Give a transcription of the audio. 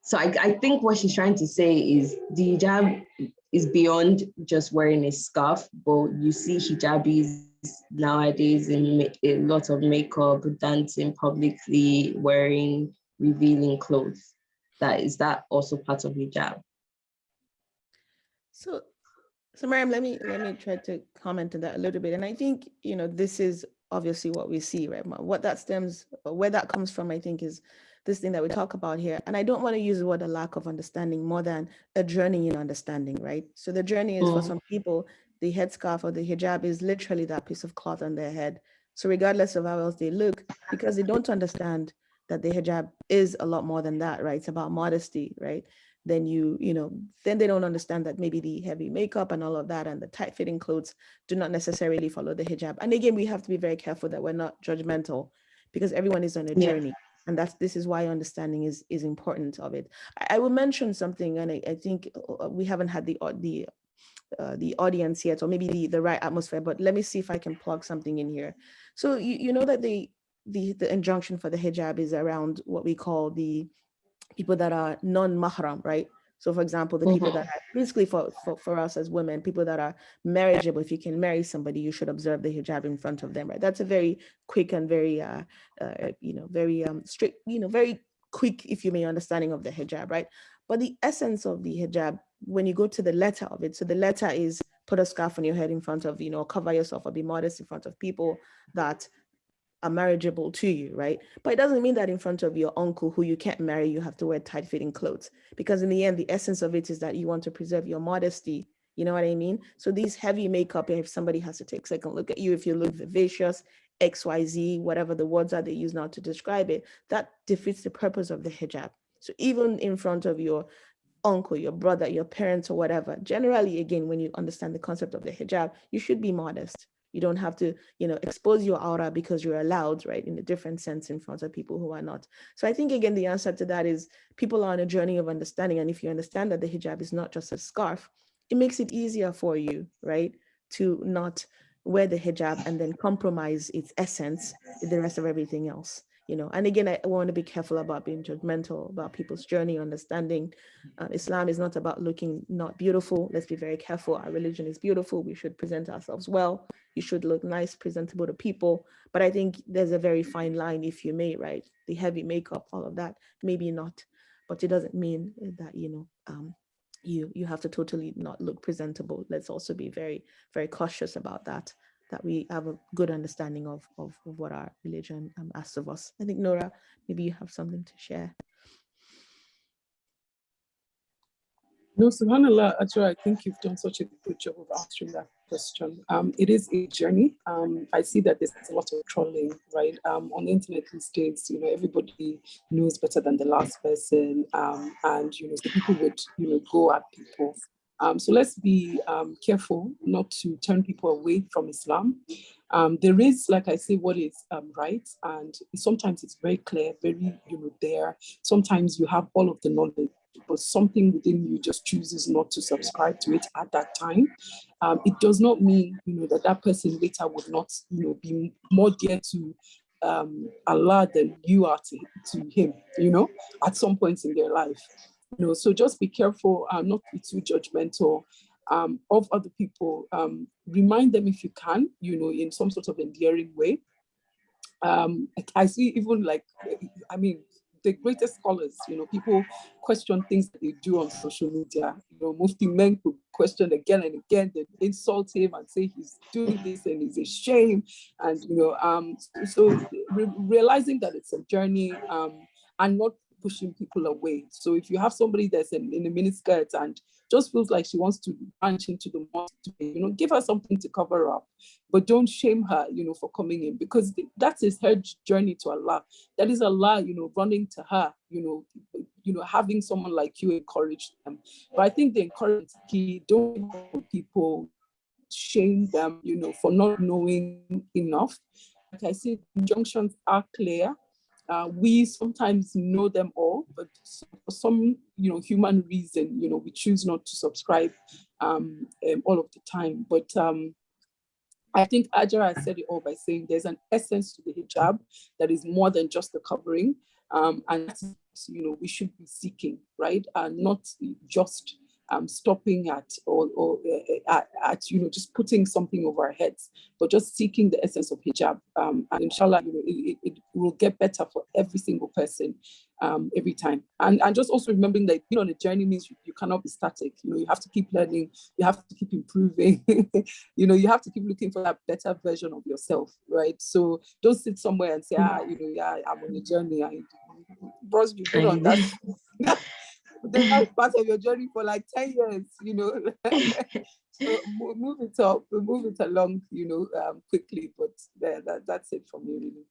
So I think what she's trying to say is the hijab is beyond just wearing a scarf, but you see hijabis nowadays in a lot of makeup, dancing publicly, wearing revealing clothes. That also part of hijab? So Mariam, let me try to comment on that a little bit. And I think, this is obviously what we see, right? What that stems, where that comes from, I think, is this thing that we talk about here. And I don't want to use the word a lack of understanding more than a journey in understanding, right? So the journey is for some people, the headscarf or the hijab is literally that piece of cloth on their head. So regardless of how else they look, because they don't understand that the hijab is a lot more than that, right? It's about modesty, right? Then then they don't understand that maybe the heavy makeup and all of that and the tight fitting clothes do not necessarily follow the hijab. And again, we have to be very careful that we're not judgmental, because everyone is on a journey. And this is why understanding is important of it. I will mention something, and I think we haven't had the audience yet, or maybe the right atmosphere, but let me see if I can plug something in here. So you know that the injunction for the hijab is around what we call the people that are non-mahram, right? So for example, the people that are basically for us as women, people that are marriageable, if you can marry somebody, you should observe the hijab in front of them, right? That's a very quick and very, very strict, very quick, if you may, understanding of the hijab, right? But the essence of the hijab, when you go to the letter of it, so the letter is put a scarf on your head in front of, cover yourself or be modest in front of people that are marriageable to you, right? But it doesn't mean that in front of your uncle who you can't marry, you have to wear tight-fitting clothes. Because in the end, the essence of it is that you want to preserve your modesty. You know what I mean? So these heavy makeup, if somebody has to take a second look at you, if you look vivacious, XYZ, whatever the words are they use now to describe it, that defeats the purpose of the hijab. So even in front of your uncle, your brother, your parents, or whatever, generally, again, when you understand the concept of the hijab, you should be modest. You don't have to, expose your aura because you're allowed, right, in a different sense in front of people who are not. So I think, again, the answer to that is people are on a journey of understanding. And if you understand that the hijab is not just a scarf, it makes it easier for you, right, to not wear the hijab and then compromise its essence with the rest of everything else. And again, I want to be careful about being judgmental about people's journey, understanding Islam is not about looking not beautiful. Let's be very careful. Our religion is beautiful. We should present ourselves well. You should look nice, presentable to people. But I think there's a very fine line, if you may, right? The heavy makeup, all of that, maybe not. But it doesn't mean that, you have to totally not look presentable. Let's also be very, very cautious about that we have a good understanding of what our religion asks of us. I think, Nurah, maybe you have something to share. No, subhanAllah, Ajra, I think you've done such a good job of answering that question. It is a journey. I see that there's a lot of trolling, right? On the internet these days, everybody knows better than the last person. And, so people would, go at people. So let's be careful not to turn people away from Islam. There is, like I say, what is right. And sometimes it's very clear, very, there. Sometimes you have all of the knowledge, but something within you just chooses not to subscribe to it at that time. It does not mean, that person later would not, be more dear to Allah than you are to him, at some point in their life. So just be careful, not to be too judgmental of other people. Remind them if you can, in some sort of endearing way. I see even the greatest scholars, people question things that they do on social media. Mostly men could question again and again, they insult him and say he's doing this and he's a shame. And, realizing that it's a journey and not pushing people away. So if you have somebody that's in a miniskirt and just feels like she wants to branch into the mosque, give her something to cover up, but don't shame her, for coming in, because that is her journey to Allah. That is Allah, running to her, having someone like you encourage them. But I think the encouragement is key. Don't people shame them, for not knowing enough. Like I said, injunctions are clear. We sometimes know them all, but for some, human reason, we choose not to subscribe all of the time. But I think Ajarat said it all by saying there's an essence to the hijab that is more than just the covering, and that's you know, we should be seeking, right? And not just stopping at at you know, just putting something over our heads, but just seeking the essence of hijab. And inshallah, you know, it will get better for every single person every time. And just also remembering that being on a journey means you cannot be static. You know, you have to keep learning, you have to keep improving. You know, you have to keep looking for that better version of yourself, right? So don't sit somewhere and say, you know, yeah, I'm on a journey. Bros, you've been on that. That's part of your journey for like 10 years, you know. So move it up, move it along, you know, quickly. But that's it for me, really.